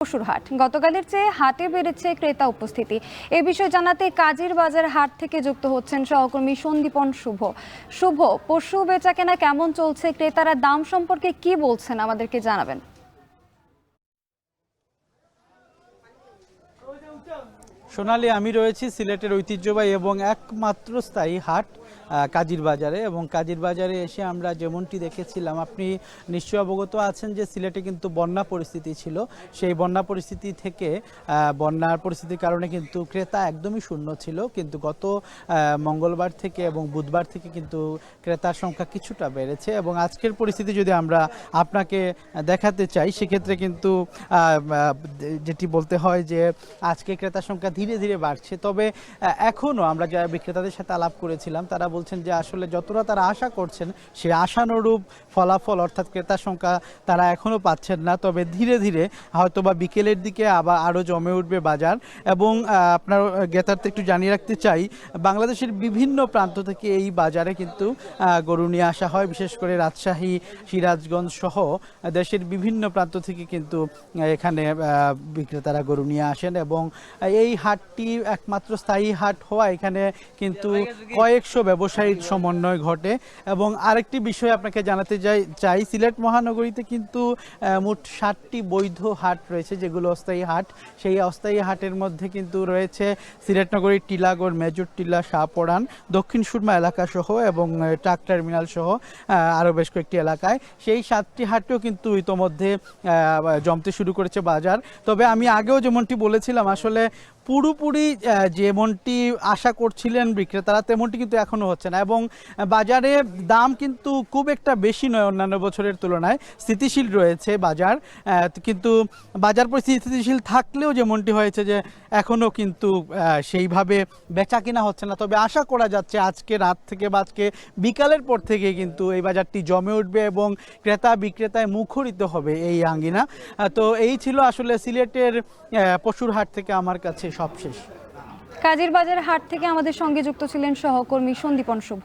পশুর হাট গতকালের চেয়ে হাটে বেড়েছে ক্রেতা উপস্থিতি। এ বিষয়ে জানাতে কাজীর বাজার হাট থেকে যুক্ত হচ্ছেন সহকর্মী সন্দীপন শুভ। শুভ, পশু বেচাকেনা কেমন চলছে, ক্রেতারা দাম সম্পর্কে কি বলছেন আমাদেরকে জানাবেন। সোনালী, আমি রয়েছি সিলেটের ঐতিহ্যবাহী এবং একমাত্র স্থায়ী হাট কাজীর বাজারে, এবং কাজীর বাজারে এসে আমরা যেমনটি দেখেছিলাম, আপনি নিশ্চয়ই অবগত আছেন যে সিলেটে কিন্তু বন্যা পরিস্থিতি ছিল। সেই বন্যা পরিস্থিতি থেকে বন্যার পরিস্থিতির কারণে কিন্তু ক্রেতা একদমই শূন্য ছিল, কিন্তু গত মঙ্গলবার থেকে এবং বুধবার থেকে কিন্তু ক্রেতার সংখ্যা কিছুটা বেড়েছে। এবং আজকের পরিস্থিতি যদি আমরা আপনাকে দেখাতে চাই, সেক্ষেত্রে কিন্তু যেটি বলতে হয় যে আজকে ক্রেতার সংখ্যা ধীরে ধীরে বাড়ছে। তবে এখনও আমরা যারা বিক্রেতাদের সাথে আলাপ করেছিলাম তারা বলছেন যে আসলে যতটা তারা আশা করছেন সে আশানুরূপ ফলাফল অর্থাৎ ক্রেতার সংখ্যা তারা এখনও পাচ্ছেন না। তবে ধীরে ধীরে হয়তোবা বিকেলের দিকে আবার আরও জমে উঠবে বাজার। এবং আপনার ক্রেতার্থে একটু জানিয়ে রাখতে চাই, বাংলাদেশের বিভিন্ন প্রান্ত থেকে এই বাজারে কিন্তু গরু নিয়ে আসা হয়, বিশেষ করে রাজশাহী, সিরাজগঞ্জ সহ দেশের বিভিন্ন প্রান্ত থেকে কিন্তু এখানে বিক্রেতারা গরু নিয়ে আসেন। এবং এই হাটটি একমাত্র স্থায়ী হাট হওয়া এখানে কিন্তু কয়েকশো ব্যবসায়ীর সমন্বয় ঘটে। এবং আরেকটি বিষয় আপনাকে জানাতে চাই, সিলেট মহানগরীতে কিন্তু মোট 60টি বৈধ হাট রয়েছে, যেগুলো অস্থায়ী হাট। সেই অস্থায়ী হাটের মধ্যে কিন্তু রয়েছে সিলেট নগরীর টিলাগড়, মেজর টিলা, শাহপরান, দক্ষিণ সুরমা এলাকা সহ এবং ট্রাক টার্মিনাল সহ আরও বেশ কয়েকটি এলাকায়। সেই 7টি হাটেও কিন্তু ইতোমধ্যে জমতে শুরু করেছে বাজার। তবে আমি আগেও যেমনটি বলেছিলাম, আসলে পুরোপুরি যেমনটি আশা করছিলেন বিক্রেতারা তেমনটি কিন্তু এখনও হচ্ছে না। এবং বাজারে দাম কিন্তু খুব একটা বেশি নয়, অন্যান্য বছরের তুলনায় স্থিতিশীল রয়েছে বাজার। কিন্তু বাজার পরিস্থিতি স্থিতিশীল থাকলেও যেমনটি হয়েছে যে এখনও কিন্তু সেইভাবে বেচা কিনা হচ্ছে না। তবে আশা করা যাচ্ছে আজকে রাত থেকে বা আজকে বিকালের পর থেকে কিন্তু এই বাজারটি জমে উঠবে এবং ক্রেতা বিক্রেতায় মুখরিত হবে এই আঙ্গিনা। তো এই ছিল আসলে সিলেটের পশুর হাট থেকে আমার কাছে সবশেষ। কাজীর বাজার হাট থেকে আমাদের সঙ্গে যুক্ত ছিলেন সহকর্মী সন্দীপন শুভ।